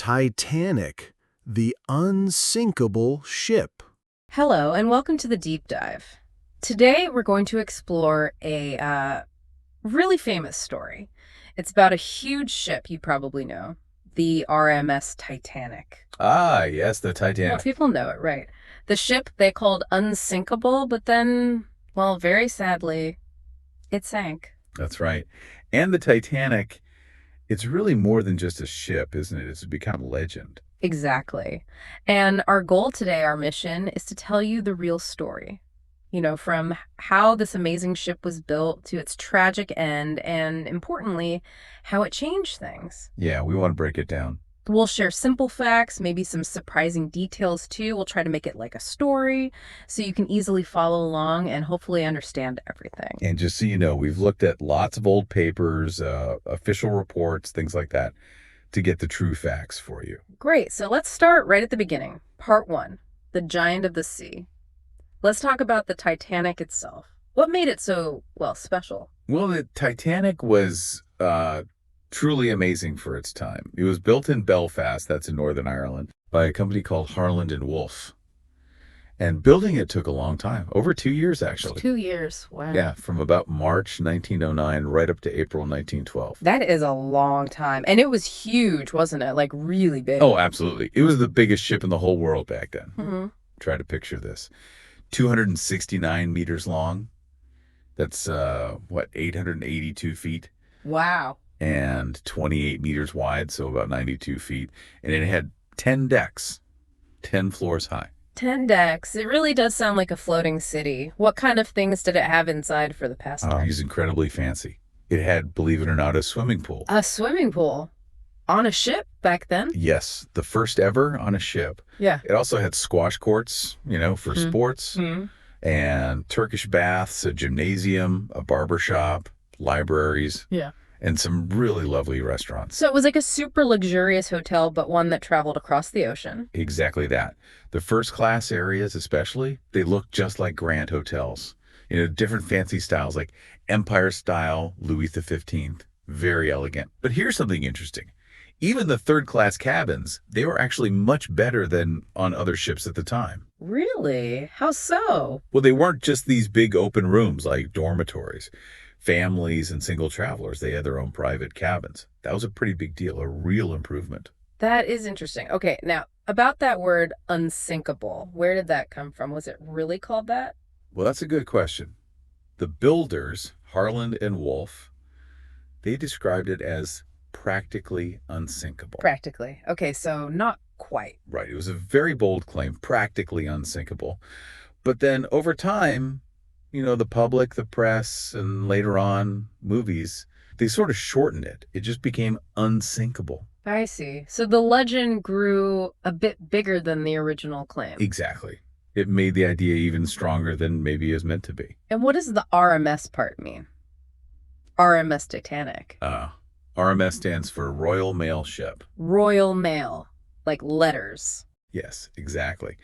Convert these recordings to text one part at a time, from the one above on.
Titanic, the unsinkable ship. Hello, and welcome to the deep dive. Today, we're going to explore a really famous story. It's about a huge ship you probably know, the RMS Titanic. Ah, yes, the Well, Titanic. people know it, right? The ship they called Unsinkable, but then, well, very sadly, it sank. That's right. And the Titanic, it's really more than just a ship, isn't it? It's become a legend. Exactly. And our goal today, our mission, is to tell you the real story. From how this amazing ship was built to its tragic end, and importantly, how it changed things. Yeah, we want to break it down. We'll share simple facts, maybe some surprising details too. We'll try to make it like a story so you can easily follow along and hopefully understand everything. And just so you know, we've looked at lots of old papers, official reports, things like that, to get the true facts for you. Great. So let's start right at the beginning. Part 1, the giant of the sea. Let's talk about the Titanic itself. What made it so, well, special? Well, the Titanic was truly amazing for its time. It was built in Belfast, that's in Northern Ireland, by a company called Harland and Wolff. And building it took a long time, over 2 years actually. 2 years. Wow. Yeah, from about March 1909 right up to April 1912. That is a long time. And it was huge, wasn't it? Like really big. Oh, absolutely. It was the biggest ship in the whole world back then. Mm-hmm. Try to picture this. 269 meters long. That's, 882 feet. Wow. And 28 meters wide, so about 92 feet. And it had 10 decks, 10 floors high. 10 decks. It really does sound like a floating city. What kind of things did it have inside for the It passengers? was incredibly fancy. It had, believe it or not, a swimming pool. A swimming pool on a ship back then? Yes, the first ever on a ship. Yeah. It also had squash courts, for sports, Mm-hmm. and Turkish baths, a gymnasium, a barber shop, libraries, Yeah. and some really lovely restaurants. So it was like a super luxurious hotel, but one that traveled across the ocean. Exactly that. The first class areas especially, they look just like grand hotels. Different fancy styles like Empire style, Louis XV, very elegant. But here's something interesting. Even the third class cabins, they were actually much better than on other ships at the time. Really? How so? Well, they weren't just these big open rooms like dormitories. Families and single travelers, they had their own private cabins. That was a pretty big deal, a real improvement. That is interesting. Okay, now about that word unsinkable, where did that come from? Was it really called that? Well, that's a good question. The builders, Harland and Wolff, they described it as practically unsinkable. Practically. Okay, so not quite. Right. It was a very bold claim, practically unsinkable. But then over time, the public, the press, and later on movies, they sort of shortened it. It just became unsinkable. I see. So the legend grew a bit bigger than the original claim. Exactly. It made the idea even stronger than maybe it was meant to be. And what does the RMS part mean? RMS Titanic. RMS stands for Royal Mail Ship. Royal Mail, like letters. Yes, exactly.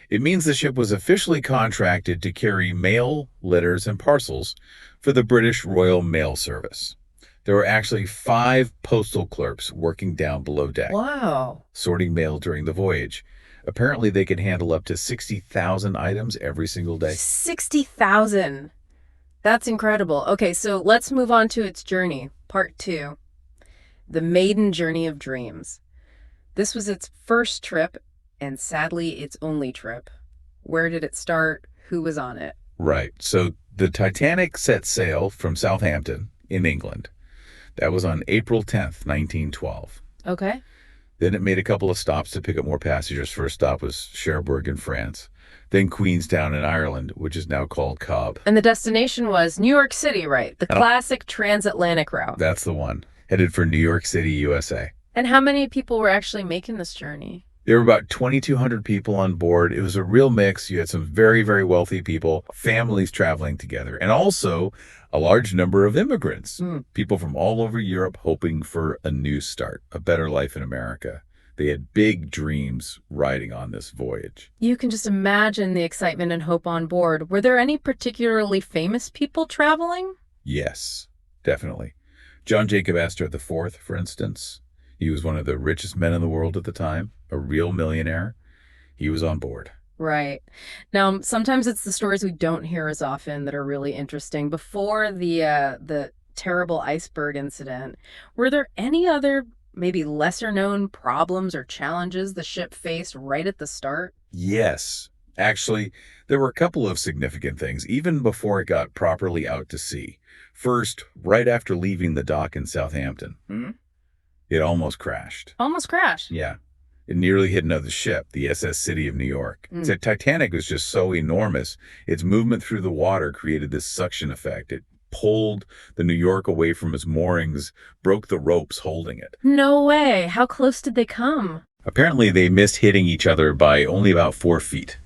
It means the ship was officially contracted to carry mail, letters, and parcels for the British Royal Mail Service. There were actually 5 postal clerks working down below deck, Wow. sorting mail during the voyage. Apparently, they could handle up to 60,000 items every single day. 60,000. That's incredible. Okay, so let's move on to its journey. Part 2. The maiden journey of dreams. This was its first trip, and sadly, its only trip. Where did it start? Who was on it? Right. So the Titanic set sail from Southampton in England. That was on April 10th, 1912. Okay. Then it made a couple of stops to pick up more passengers. First stop was Cherbourg in France. Then Queenstown in Ireland, which is now called Cobb. And the destination was New York City, right? The Oh. classic transatlantic route. That's the one. Headed for New York City, USA. And how many people were actually making this journey? There were about 2,200 people on board. It was a real mix. You had some very, very wealthy people, families traveling together, and also a large number of immigrants, people from all over Europe hoping for a new start, a better life in America. They had big dreams riding on this voyage. You can just imagine the excitement and hope on board. Were there any particularly famous people traveling? Yes, definitely. John Jacob Astor IV, for instance. He was one of the richest men in the world at the time, a real millionaire. He was on board. Right. Now, sometimes it's the stories we don't hear as often that are really interesting. Before the terrible iceberg incident, were there any other maybe lesser known problems or challenges the ship faced right at the start? Yes. Actually, there were a couple of significant things, even before it got properly out to sea. First, right after leaving the dock in Southampton, it almost crashed. Almost crashed. Yeah. It nearly hit another ship, the SS City of New York. The Titanic was just so enormous, its movement through the water created this suction effect. It pulled the New York away from its moorings, broke the ropes holding it. No way. How close did they come? Apparently, they missed hitting each other by only about 4 feet.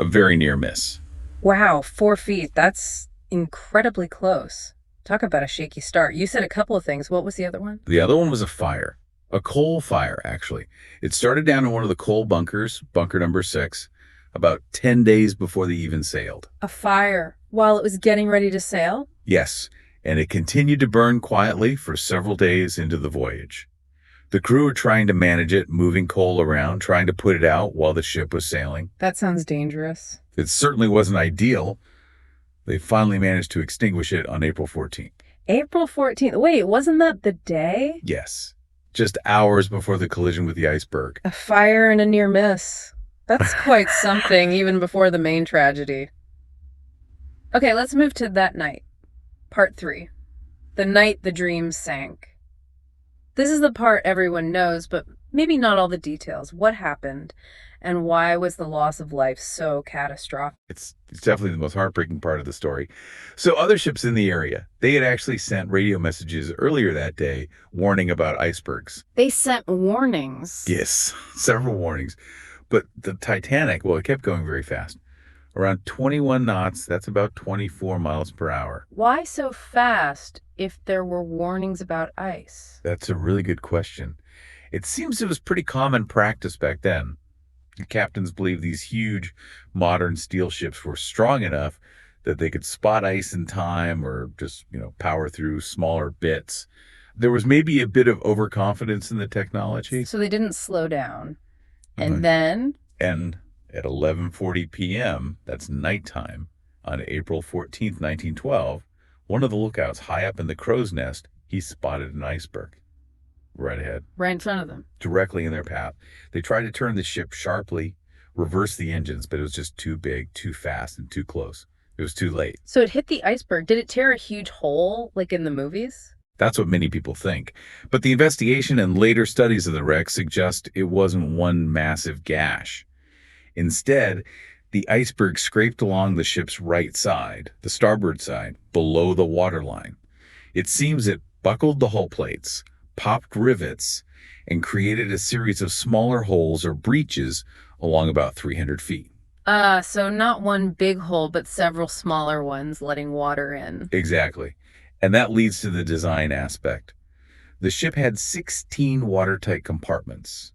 A very near miss. Wow, 4 feet. That's incredibly close. Talk about a shaky start. You said a couple of things. What was the other one? The other one was a fire. A coal fire, actually. It started down in one of the coal bunkers, bunker number 6, about 10 days before they even sailed. A fire while it was getting ready to sail? Yes, and it continued to burn quietly for several days into the voyage. The crew were trying to manage it, moving coal around, trying to put it out while the ship was sailing. That sounds dangerous. It certainly wasn't ideal. They finally managed to extinguish it on April 14th. April 14th. Wait, wasn't that the day? Yes, just hours before the collision with the iceberg. A fire and a near miss. That's quite something, even before the main tragedy. Okay, let's move to that night. Part 3. The night the dream sank. This is the part everyone knows, but maybe not all the details. What happened, and why was the loss of life so catastrophic? It's definitely the most heartbreaking part of the story. So other ships in the area, they had actually sent radio messages earlier that day warning about icebergs. They sent warnings. Yes, several warnings. But the Titanic, well, it kept going very fast. Around 21 knots, that's about 24 miles per hour. Why so fast if there were warnings about ice? That's a really good question. It seems it was pretty common practice back then. The captains believed these huge modern steel ships were strong enough that they could spot ice in time or just, power through smaller bits. There was maybe a bit of overconfidence in the technology. So they didn't slow down. And then? And at 11:40 p.m., that's nighttime, on April 14th, 1912, one of the lookouts high up in the crow's nest, he spotted an iceberg. Right ahead. Right in front of them. Directly in their path. They tried to turn the ship sharply, reverse the engines, but it was just too big, too fast, and too close. It was too late. So it hit the iceberg. Did it tear a huge hole, like in the movies? That's what many people think. But the investigation and later studies of the wreck suggest it wasn't one massive gash. Instead, the iceberg scraped along the ship's right side, the starboard side, below the waterline. It seems it buckled the hull plates, popped rivets, and created a series of smaller holes or breaches along about 300 feet. So not one big hole, but several smaller ones letting water in. Exactly. And that leads to the design aspect. The ship had 16 watertight compartments.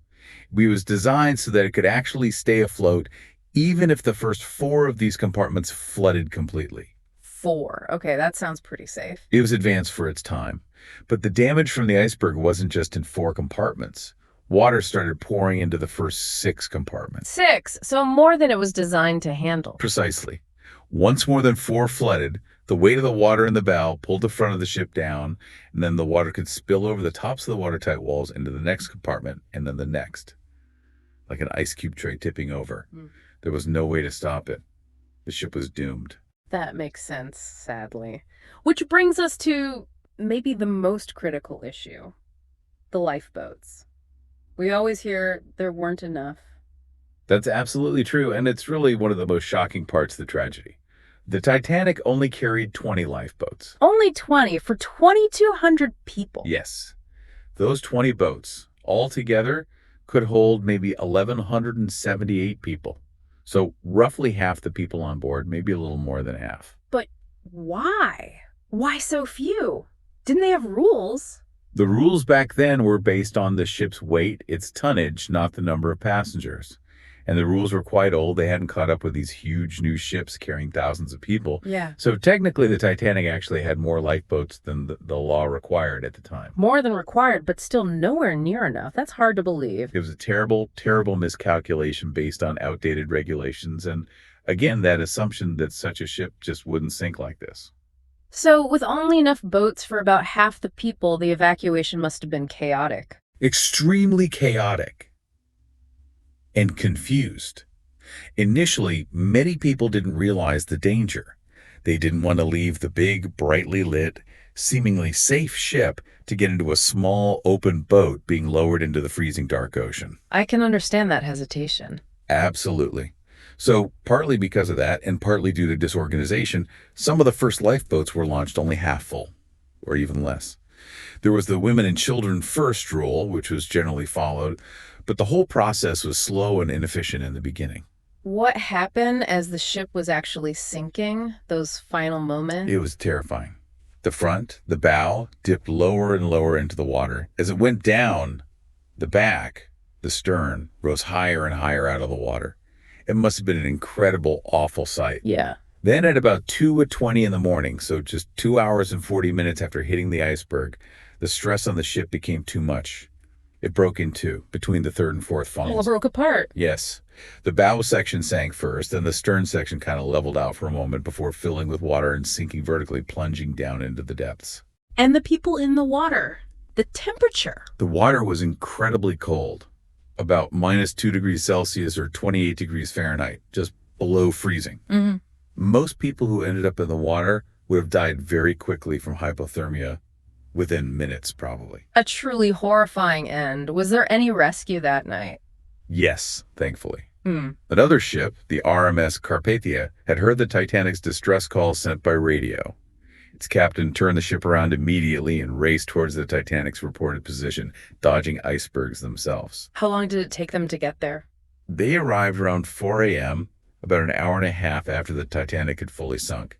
It was designed so that it could actually stay afloat even if the first 4 of these compartments flooded completely. 4. Okay, that sounds pretty safe. It was advanced for its time. But the damage from the iceberg wasn't just in 4 compartments. Water started pouring into the first 6 compartments. 6, so more than it was designed to handle. Precisely. Once more than 4 flooded, the weight of the water in the bow pulled the front of the ship down, and then the water could spill over the tops of the watertight walls into the next compartment, and then the next. Like an ice cube tray tipping over. There was no way to stop it. The ship was doomed. That makes sense, sadly. Which brings us to maybe the most critical issue. The lifeboats. We always hear there weren't enough. That's absolutely true, and it's really one of the most shocking parts of the tragedy. The Titanic only carried 20 lifeboats. Only 20 for 2,200 people. Yes. Those 20 boats, all together, could hold maybe 1,178 people. So roughly half the people on board, maybe a little more than half. But why? Why so few? Didn't they have rules? The rules back then were based on the ship's weight, its tonnage, not the number of passengers. And the rules were quite old. They hadn't caught up with these huge new ships carrying thousands of people. Yeah. So technically, the Titanic actually had more lifeboats than the law required at the time. More than required, but still nowhere near enough. That's hard to believe. It was a terrible, terrible miscalculation based on outdated regulations. And again, that assumption that such a ship just wouldn't sink like this. So, with only enough boats for about half the people, the evacuation must have been chaotic. Extremely chaotic and confused. Initially, many people didn't realize the danger. They didn't want to leave the big, brightly lit, seemingly safe ship to get into a small, open boat being lowered into the freezing dark ocean. I can understand that hesitation. Absolutely. So, partly because of that, and partly due to disorganization, some of the first lifeboats were launched only half full, or even less. There was the women and children first rule, which was generally followed, but the whole process was slow and inefficient in the beginning. What happened as the ship was actually sinking, those final moments? It was terrifying. The front, the bow, dipped lower and lower into the water. As it went down, the back, the stern, rose higher and higher out of the water. It must have been an incredible, awful sight. Yeah. Then at about 2:20 in the morning, so just 2 hours and 40 minutes after hitting the iceberg, the stress on the ship became too much. It broke in two between the third and fourth funnels. It broke apart. Yes. The bow section sank first, and the stern section kind of leveled out for a moment before filling with water and sinking vertically, plunging down into the depths. And the people in the water, the temperature. The water was incredibly cold, about -2 degrees Celsius or 28 degrees Fahrenheit, just below freezing. Mm-hmm. Most people who ended up in the water would have died very quickly from hypothermia within minutes, probably. A truly horrifying end. Was there any rescue that night? Yes, thankfully. Hmm. Another ship, the RMS Carpathia, had heard the Titanic's distress call sent by radio. Its captain turned the ship around immediately and raced towards the Titanic's reported position, dodging icebergs themselves. How long did it take them to get there? They arrived around 4 a.m., about an hour and a half after the Titanic had fully sunk.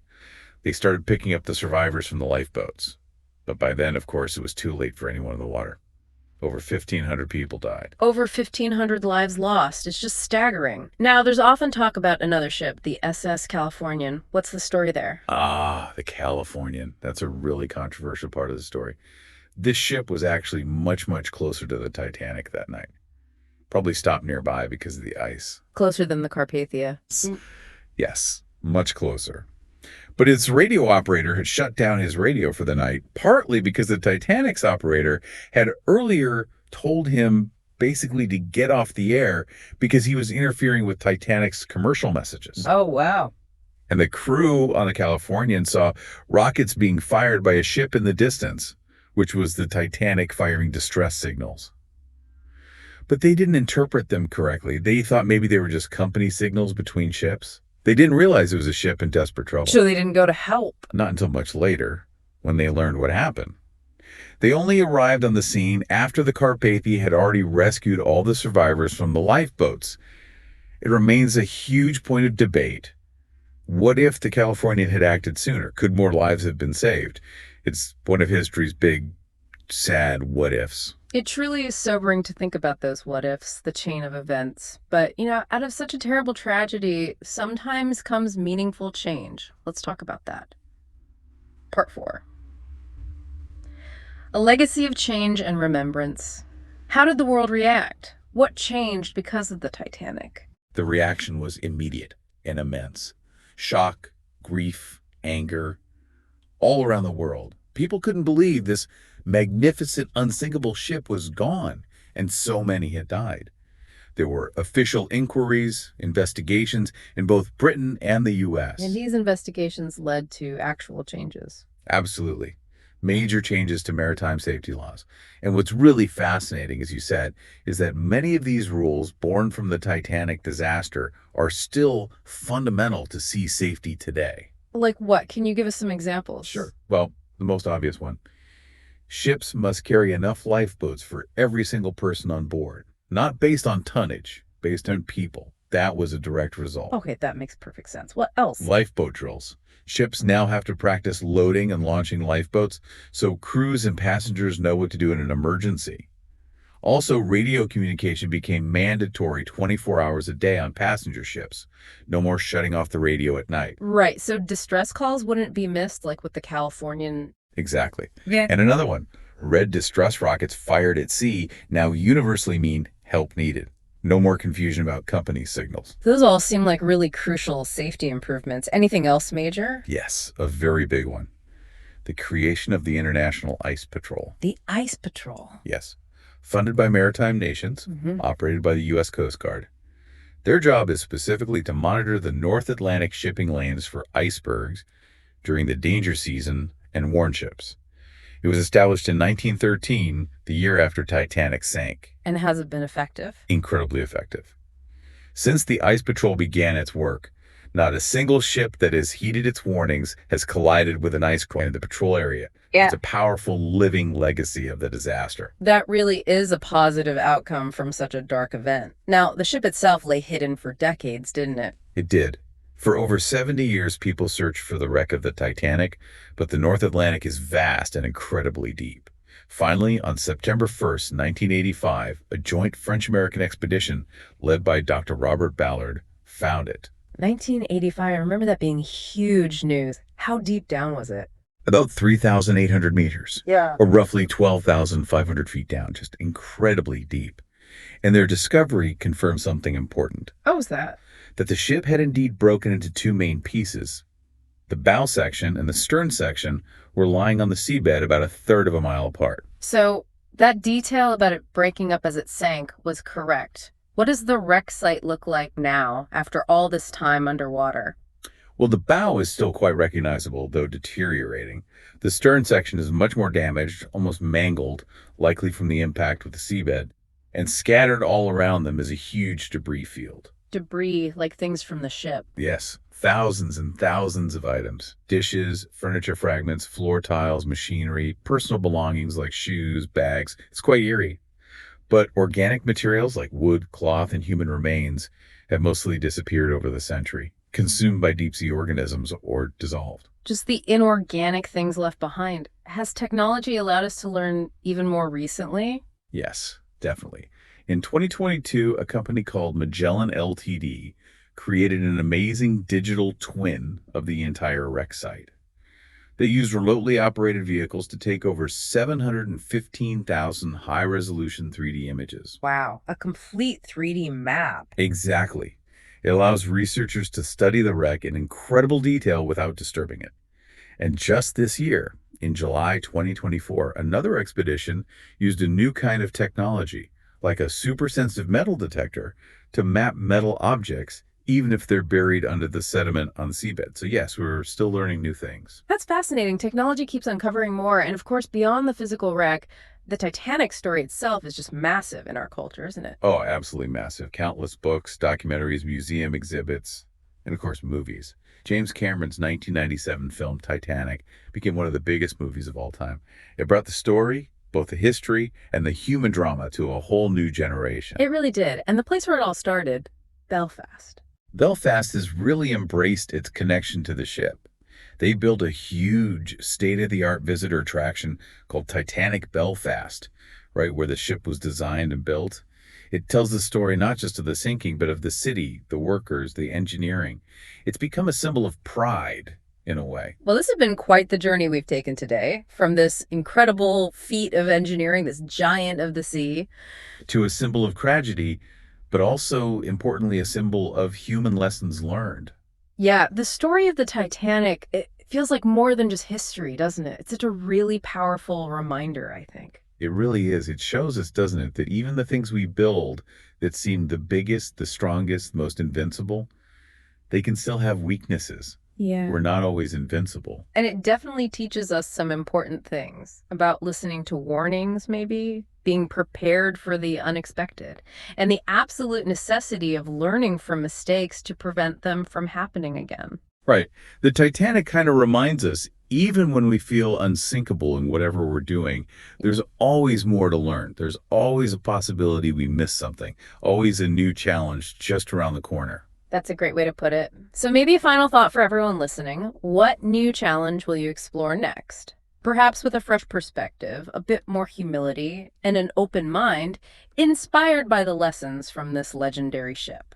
They started picking up the survivors from the lifeboats. But by then, of course, it was too late for anyone in the water. Over 1,500 people died. Over 1,500 lives lost. It's just staggering. Now, there's often talk about another ship, the SS Californian. What's the story there? Ah, the Californian. That's a really controversial part of the story. This ship was actually much, much closer to the Titanic that night. Probably stopped nearby because of the ice. Closer than the Carpathia. Yes, much closer. But its radio operator had shut down his radio for the night, partly because the Titanic's operator had earlier told him basically to get off the air because he was interfering with Titanic's commercial messages. Oh, wow. And the crew on the Californian saw rockets being fired by a ship in the distance, which was the Titanic firing distress signals. But they didn't interpret them correctly. They thought maybe they were just company signals between ships. They didn't realize it was a ship in desperate trouble. So they didn't go to help. Not until much later, when they learned what happened. They only arrived on the scene after the Carpathia had already rescued all the survivors from the lifeboats. It remains a huge point of debate. What if the Californian had acted sooner? Could more lives have been saved? It's one of history's big, sad what-ifs. It truly is sobering to think about those what-ifs, the chain of events. But, out of such a terrible tragedy, sometimes comes meaningful change. Let's talk about that. Part 4. A legacy of change and remembrance. How did the world react? What changed because of the Titanic? The reaction was immediate and immense. Shock, grief, anger, all around the world. People couldn't believe this magnificent, unsinkable ship was gone, and so many had died. There were official inquiries, investigations in both Britain and the U.S. And these investigations led to actual changes. Absolutely. Major changes to maritime safety laws. And what's really fascinating, as you said, is that many of these rules born from the Titanic disaster are still fundamental to sea safety today. Like what? Can you give us some examples? Sure. Well, the most obvious one. Ships must carry enough lifeboats for every single person on board, not based on tonnage, based on people. That was a direct result. Okay, that makes perfect sense. What else? Lifeboat drills. Ships now have to practice loading and launching lifeboats so crews and passengers know what to do in an emergency. Also, radio communication became mandatory 24 hours a day on passenger ships. No more shutting off the radio at night. Right, so distress calls wouldn't be missed like with the Californian. Exactly. Yeah. And another one, red distress rockets fired at sea now universally mean help needed. No more confusion about company signals. Those all seem like really crucial safety improvements. Anything else major? Yes, a very big one. The creation of the International Ice Patrol. The Ice Patrol. Yes. Funded by maritime nations, operated by the U.S. Coast Guard. Their job is specifically to monitor the North Atlantic shipping lanes for icebergs during the danger season and warn ships. It was established in 1913, the year after Titanic sank. And has it been effective? Incredibly effective. Since the Ice Patrol began its work, not a single ship that has heeded its warnings has collided with an ice coin in the patrol area. Yeah. It's a powerful living legacy of the disaster. That really is a positive outcome from such a dark event. Now, the ship itself lay hidden for decades, didn't it? It did. For over 70 years, people searched for the wreck of the Titanic, but the North Atlantic is vast and incredibly deep. Finally, on September 1st, 1985, a joint French-American expedition led by Dr. Robert Ballard found it. 1985, I remember that being huge news. How deep down was it? About 3,800 meters. Yeah. Or roughly 12,500 feet down, just incredibly deep. And their discovery confirmed something important. What was that? That the ship had indeed broken into two main pieces. The bow section and the stern section were lying on the seabed about a third of a mile apart. So that detail about it breaking up as it sank was correct. What does the wreck site look like now, after all this time underwater? Well, the bow is still quite recognizable, though deteriorating. The stern section is much more damaged, almost mangled, likely from the impact with the seabed. And scattered all around them is a huge debris field. Debris, like things from the ship. Yes, thousands and thousands of items. Dishes, furniture fragments, floor tiles, machinery, personal belongings like shoes, bags. It's quite eerie. But organic materials like wood, cloth, and human remains have mostly disappeared over the century, consumed by deep-sea organisms or dissolved. Just the inorganic things left behind. Has technology allowed us to learn even more recently? Yes, definitely. In 2022, a company called Magellan Ltd. Created an amazing digital twin of the entire wreck site. They used remotely operated vehicles to take over 715,000 high-resolution 3D images. Wow, a complete 3D map. Exactly. It allows researchers to study the wreck in incredible detail without disturbing it. And just this year, in July 2024, another expedition used a new kind of technology, like a super-sensitive metal detector, to map metal objects even if they're buried under the sediment on the seabed. So yes, we're still learning new things. That's fascinating. Technology keeps uncovering more. And of course, beyond the physical wreck, the Titanic story itself is just massive in our culture, isn't it? Oh, absolutely massive. Countless books, documentaries, museum exhibits, and of course, movies. James Cameron's 1997 film Titanic became one of the biggest movies of all time. It brought the story, both the history and the human drama, to a whole new generation. It really did. And the place where it all started, Belfast. Belfast has really embraced its connection to the ship. They built a huge state-of-the-art visitor attraction called Titanic Belfast, right where the ship was designed and built. It tells the story not just of the sinking, but of the city, the workers, the engineering. It's become a symbol of pride, in a way. Well, this has been quite the journey we've taken today, from this incredible feat of engineering, this giant of the sea, to a symbol of tragedy, but also, importantly, a symbol of human lessons learned. Yeah, the story of the Titanic, it feels like more than just history, doesn't it? It's such a really powerful reminder, I think. It really is. It shows us, doesn't it, that even the things we build that seem the biggest, the strongest, most invincible, they can still have weaknesses. Yeah. We're not always invincible. And it definitely teaches us some important things about listening to warnings, maybe, being prepared for the unexpected, and the absolute necessity of learning from mistakes to prevent them from happening again. Right. The Titanic kind of reminds us, even when we feel unsinkable in whatever we're doing, there's always more to learn. There's always a possibility we miss something, always a new challenge just around the corner. That's a great way to put it. So maybe a final thought for everyone listening. What new challenge will you explore next? perhaps with a fresh perspective, a bit more humility, and an open mind, inspired by the lessons from this legendary ship.